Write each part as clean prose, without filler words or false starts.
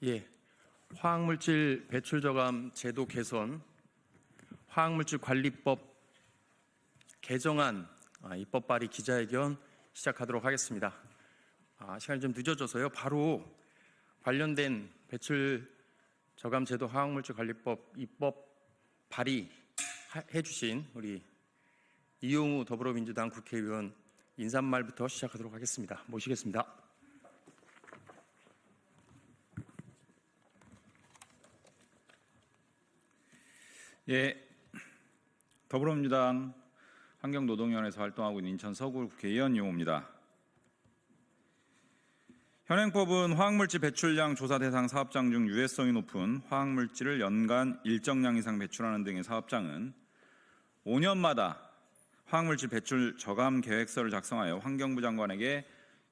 예, 화학물질 배출 저감 제도 개선, 화학물질 관리법 개정안 입법 발의 기자회견 시작하도록 하겠습니다. 시간이 좀 늦어져서요. 바로 관련된 배출 저감 제도 화학물질 관리법 입법 발의해 주신 우리 이용우 더불어민주당 국회의원 인사말부터 시작하도록 하겠습니다. 모시겠습니다. 예, 더불어민주당 환경노동위원회에서 활동하고 있는 인천 서구 국회의원 이용우입니다. 현행법은 화학물질 배출량 조사 대상 사업장 중 유해성이 높은 화학물질을 연간 일정량 이상 배출하는 등의 사업장은 5년마다 화학물질 배출 저감 계획서를 작성하여 환경부 장관에게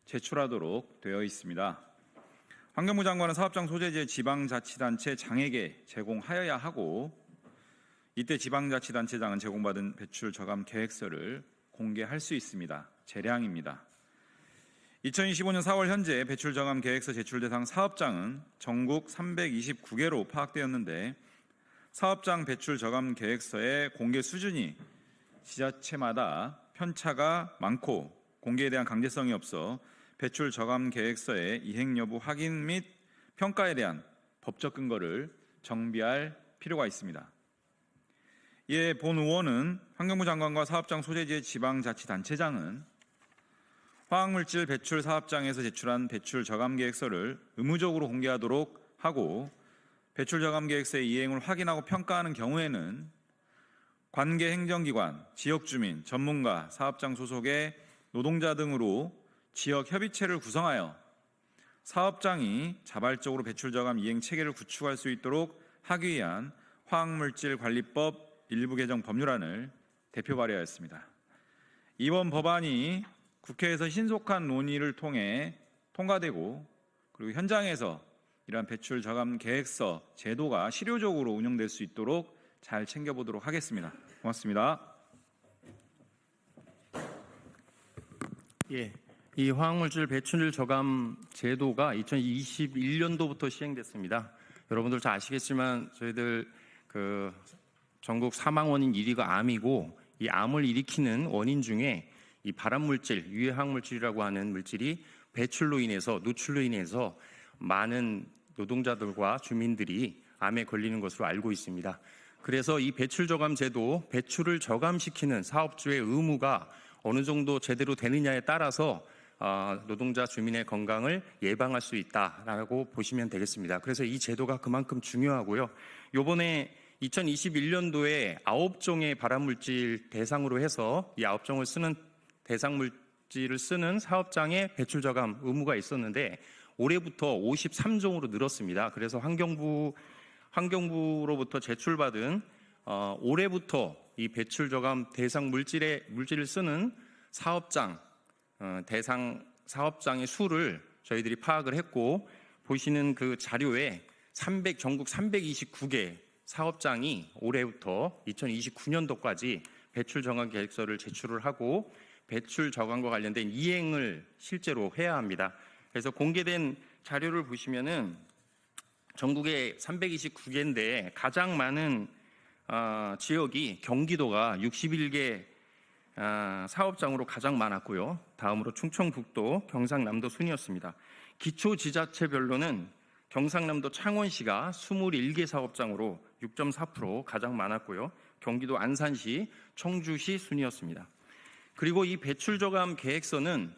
제출하도록 되어 있습니다. 환경부 장관은 사업장 소재지의 지방자치단체 장에게 제공하여야 하고, 이때 지방자치단체장은 제공받은 배출 저감 계획서를 공개할 수 있습니다. 재량입니다. 2025년 4월 현재 배출 저감 계획서 제출 대상 사업장은 전국 329개로 파악되었는데, 사업장 배출 저감 계획서의 공개 수준이 지자체마다 편차가 많고 공개에 대한 강제성이 없어 배출 저감 계획서의 이행 여부 확인 및 평가에 대한 법적 근거를 정비할 필요가 있습니다. 이에 본 의원은 환경부 장관과 사업장 소재지의 지방자치단체장은 화학물질 배출 사업장에서 제출한 배출 저감 계획서를 의무적으로 공개하도록 하고, 배출 저감 계획서의 이행을 확인하고 평가하는 경우에는 관계 행정기관, 지역주민, 전문가, 사업장 소속의 노동자 등으로 지역협의체를 구성하여 사업장이 자발적으로 배출 저감 이행 체계를 구축할 수 있도록 하기 위한 화학물질 관리법 일부 개정 법률안을 대표 발의하였습니다. 이번 법안이 국회에서 신속한 논의를 통해 통과되고, 그리고 현장에서 이러한 배출 저감 계획서 제도가 실효적으로 운영될 수 있도록 잘 챙겨보도록 하겠습니다. 고맙습니다. 예, 이 화학물질 배출 저감 제도가 2021년도부터 시행됐습니다. 여러분들 잘 아시겠지만 저희들 전국 사망 원인 1위가 암이고, 이 암을 일으키는 원인 중에 이 발암물질, 유해화학물질이라고 하는 물질이 배출로 인해서, 누출로 인해서 많은 노동자들과 주민들이 암에 걸리는 것으로 알고 있습니다. 그래서 이 배출 저감 제도, 배출을 저감시키는 사업주의 의무가 어느 정도 제대로 되느냐에 따라서 노동자 주민의 건강을 예방할 수 있다라고 보시면 되겠습니다. 그래서 이 제도가 그만큼 중요하고요. 이번에 2021년도에 9종의 발암물질 대상으로 해서 이 9종을 쓰는 대상물질을 쓰는 사업장에 배출 저감 의무가 있었는데, 올해부터 53종으로 늘었습니다. 그래서 환경부로부터 제출받은 올해부터 이 배출 저감 대상 물질을 쓰는 사업장 대상 사업장의 수를 저희들이 파악을 했고, 보시는 그 자료에 전국 329개 사업장이 올해부터 2029년도까지 배출 저감 계획서를 제출을 하고 배출 저감과 관련된 이행을 실제로 해야 합니다. 그래서 공개된 자료를 보시면은 전국에 329개인데 가장 많은 지역이 경기도가 61개 사업장으로 가장 많았고요. 다음으로 충청북도, 경상남도 순이었습니다. 기초지자체별로는 경상남도 창원시가 21개 사업장으로 6.4% 가장 많았고요. 경기도 안산시, 청주시 순이었습니다. 그리고 이 배출 저감 계획서는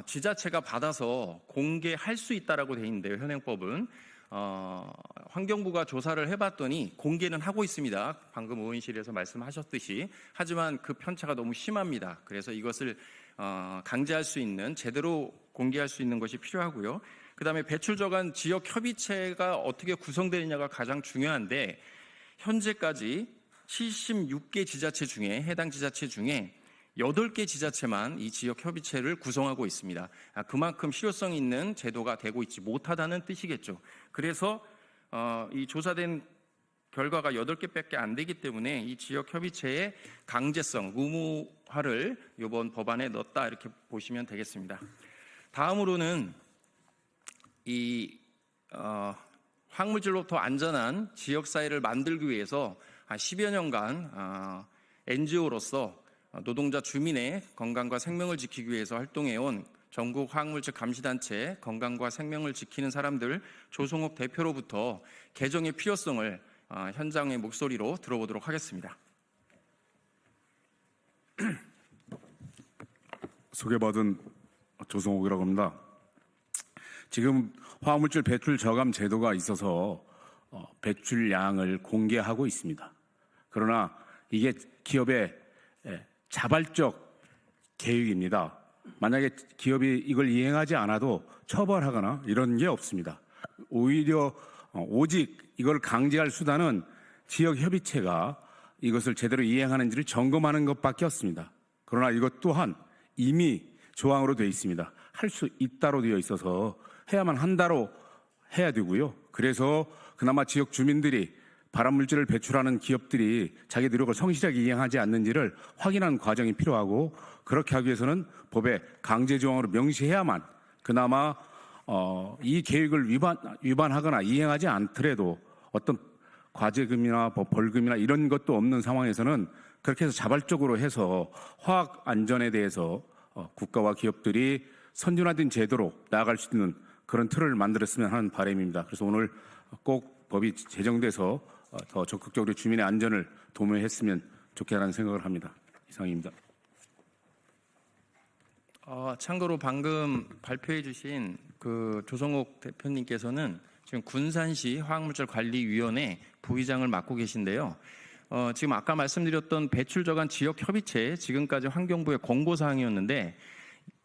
지자체가 받아서 공개할 수 있다라고 되어 있는데요. 현행법은 환경부가 조사를 해봤더니 공개는 하고 있습니다. 방금 의원실에서 말씀하셨듯이. 하지만 그 편차가 너무 심합니다. 그래서 이것을 강제할 수 있는, 제대로 공개할 수 있는 것이 필요하고요. 그 다음에 배출 저감 지역 협의체가 어떻게 구성되느냐가 가장 중요한데, 현재까지 76개 지자체 중에, 해당 지자체 중에 8개 지자체만 이 지역 협의체를 구성하고 있습니다. 그만큼 실효성 있는 제도가 되고 있지 못하다는 뜻이겠죠. 그래서 이 조사된 결과가 8개밖에 안 되기 때문에 이 지역 협의체의 강제성, 의무화를 이번 법안에 넣었다, 이렇게 보시면 되겠습니다. 다음으로는 이 화학물질로부터 안전한 지역사회를 만들기 위해서 한 10여 년간 NGO로서 노동자 주민의 건강과 생명을 지키기 위해서 활동해온 전국 화학물질 감시단체 건강과 생명을 지키는 사람들 조성옥 대표로부터 개정의 필요성을 현장의 목소리로 들어보도록 하겠습니다. 소개받은 조성옥이라고 합니다. 지금 화학물질 배출 저감 제도가 있어서 배출량을 공개하고 있습니다. 그러나 이게 기업의 자발적 계획입니다. 만약에 기업이 이걸 이행하지 않아도 처벌하거나 이런 게 없습니다. 오히려 오직 이걸 강제할 수단은 지역협의체가 이것을 제대로 이행하는지를 점검하는 것밖에 없습니다. 그러나 이것 또한 이미 조항으로 되어 있습니다. 할 수 있다로 되어 있어서 해야만 한다로 해야 되고요. 그래서 그나마 지역 주민들이 발암물질을 배출하는 기업들이 자기 노력을 성실하게 이행하지 않는지를 확인하는 과정이 필요하고, 그렇게 하기 위해서는 법에 강제 조항으로 명시해야만 그나마 이 계획을 위반하거나 이행하지 않더라도 어떤 과태금이나 벌금이나 이런 것도 없는 상황에서는 그렇게 해서 자발적으로 해서 화학 안전에 대해서 국가와 기업들이 선진화된 제도로 나아갈 수 있는 그런 틀을 만들었으면 하는 바람입니다. 그래서 오늘 꼭 법이 제정돼서 더 적극적으로 주민의 안전을 도모했으면 좋겠다는 생각을 합니다. 이상입니다. 참고로 방금 발표해 주신 그 조성옥 대표님께서는 지금 군산시 화학물질관리위원회 부의장을 맡고 계신데요. 지금 아까 말씀드렸던 배출 저감 지역협의체 지금까지 환경부의 권고사항이었는데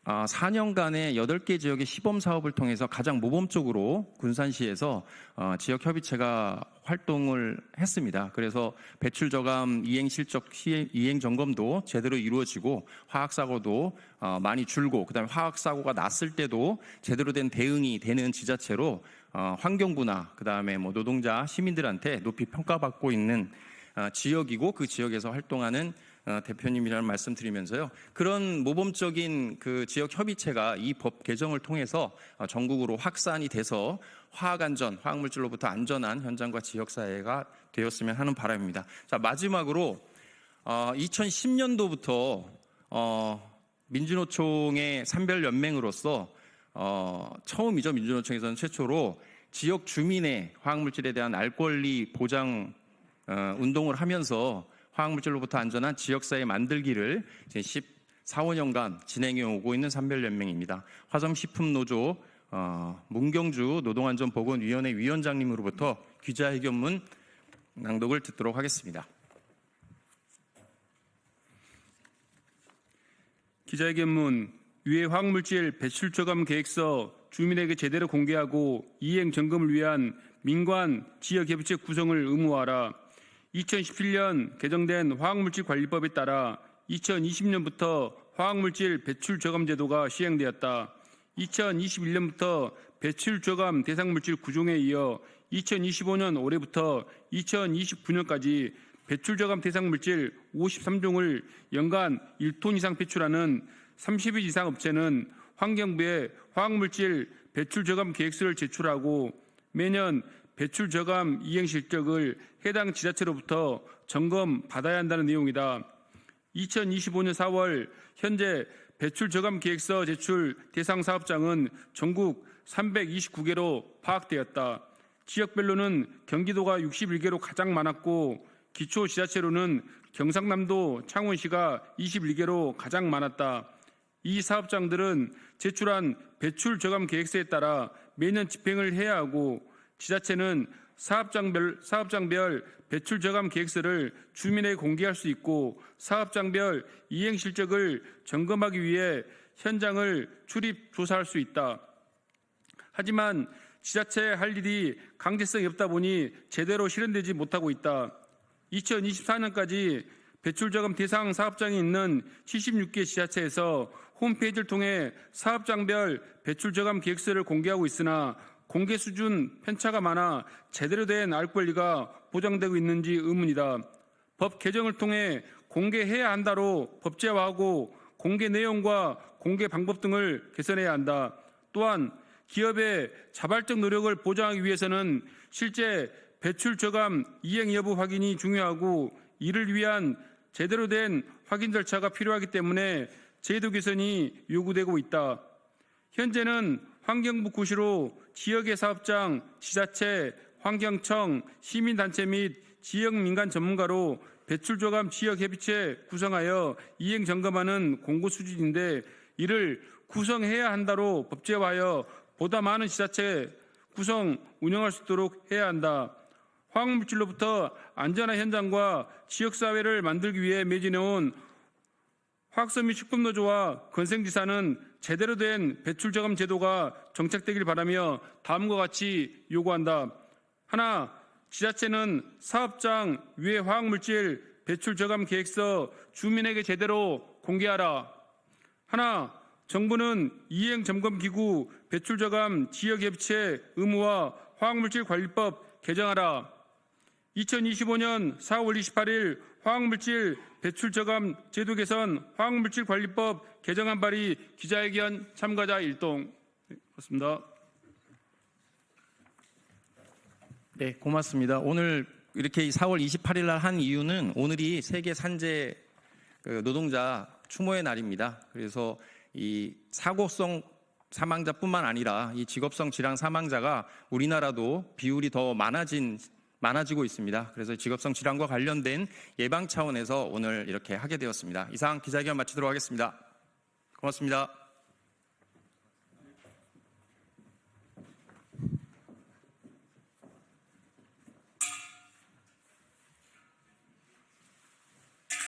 4년간의 8개 지역의 시범 사업을 통해서 가장 모범적으로 군산시에서 지역협의체가 활동을 했습니다. 그래서 배출 저감 이행 실적 이행 점검도 제대로 이루어지고 화학사고도 많이 줄고, 그다음에 화학사고가 났을 때도 제대로 된 대응이 되는 지자체로 환경부나 그다음에 노동자 시민들한테 높이 평가받고 있는 지역이고, 그 지역에서 활동하는 대표님이라는 말씀드리면서요. 그런 모범적인 그 지역 협의체가 이 법 개정을 통해서 전국으로 확산이 돼서 화학안전, 화학물질로부터 안전한 현장과 지역사회가 되었으면 하는 바람입니다. 자, 마지막으로 2010년도부터 민주노총의 산별연맹으로서 처음이죠. 민주노총에서는 최초로 지역 주민의 화학물질에 대한 알 권리 보장 운동을 하면서 화학물질로부터 안전한 지역사회 만들기를 이제 14, 15년간 진행해 오고 있는 산별연맹입니다. 화성식품노조 문경주 노동안전보건위원회 위원장님으로부터 기자회견문 낭독을 듣도록 하겠습니다. 기자회견문. 유해 화학물질 배출 저감 계획서 주민에게 제대로 공개하고 이행 점검을 위한 민관 지역협의체 구성을 의무화하라. 2017년 개정된 화학물질관리법에 따라 2020년부터 화학물질 배출 저감 제도가 시행되었다. 2021년부터 배출 저감 대상 물질 9종에 이어 2025년 올해부터 2029년까지 배출 저감 대상 물질 53종을 연간 1톤 이상 배출하는 30일 이상 업체는 환경부에 화학물질 배출 저감 계획서를 제출하고 매년 배출 저감 이행 실적을 해당 지자체로부터 점검 받아야 한다는 내용이다. 2025년 4월 현재 배출 저감 계획서 제출 대상 사업장은 전국 329개로 파악되었다. 지역별로는 경기도가 61개로 가장 많았고 기초 지자체로는 경상남도 창원시가 21개로 가장 많았다. 이 사업장들은 제출한 배출 저감 계획서에 따라 매년 집행을 해야 하고 지자체는 사업장별 배출 저감 계획서를 주민에게 공개할 수 있고 사업장별 이행 실적을 점검하기 위해 현장을 출입 조사할 수 있다. 하지만 지자체의 할 일이 강제성이 없다 보니 제대로 실현되지 못하고 있다. 2024년까지 배출 저감 대상 사업장이 있는 76개 지자체에서 홈페이지를 통해 사업장별 배출 저감 계획서를 공개하고 있으나 공개 수준 편차가 많아 제대로 된 알 권리가 보장되고 있는지 의문이다. 법 개정을 통해 공개해야 한다로 법제화하고 공개 내용과 공개 방법 등을 개선해야 한다. 또한 기업의 자발적 노력을 보장하기 위해서는 실제 배출 저감 이행 여부 확인이 중요하고 이를 위한 제대로 된 확인 절차가 필요하기 때문에 제도 개선이 요구되고 있다. 현재는 환경부 구시로 지역의 사업장, 지자체, 환경청, 시민단체 및 지역 민간 전문가로 배출 저감 지역 협의체 구성하여 이행 점검하는 공고 수준인데 이를 구성해야 한다로 법제화하여 보다 많은 지자체 구성 운영할 수 있도록 해야 한다. 화학물질로부터 안전한 현장과 지역사회를 만들기 위해 매진해온 화학섬 및 식품노조와 건생지사는 제대로 된 배출 저감 제도가 정착되길 바라며 다음과 같이 요구한다. 하나, 지자체는 사업장 유해 화학물질 배출 저감 계획서 주민에게 제대로 공개하라. 하나, 정부는 이행 점검 기구 배출 저감 지역 협의체 의무화 화학물질 관리법 개정하라. 2025년 4월 28일 화학물질 배출 저감 제도 개선 화학물질 관리법 개정안 발의 기자회견 참가자 일동. 그렇습니다. 네, 고맙습니다. 오늘 이렇게 4월 28일 날 한 이유는 오늘이 세계 산재 노동자 추모의 날입니다. 그래서 이 사고성 사망자뿐만 아니라 이 직업성 질환 사망자가 우리나라도 비율이 더 많아지고 있습니다. 그래서 직업성 질환과 관련된 예방 차원에서 오늘 이렇게 하게 되었습니다. 이상 기자회견 마치도록 하겠습니다. 고맙습니다.